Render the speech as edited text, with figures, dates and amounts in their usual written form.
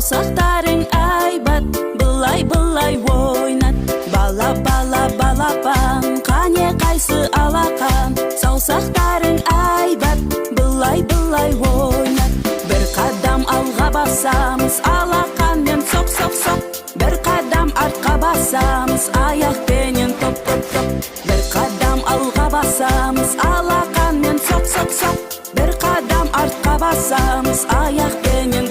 саусақтарың айбат, былай ойнат. Бала балапан, қане қайсы алақан. Саусақтарың айбат, былай ойнат. Бір қадам алға басамыз, алақанмен соқ. Бір қадам артқа басамыз, аяқпенен топ. Бір қадам алға басамыз, алақанмен соқ. Бір қадам артқа басамыз, аяқпенен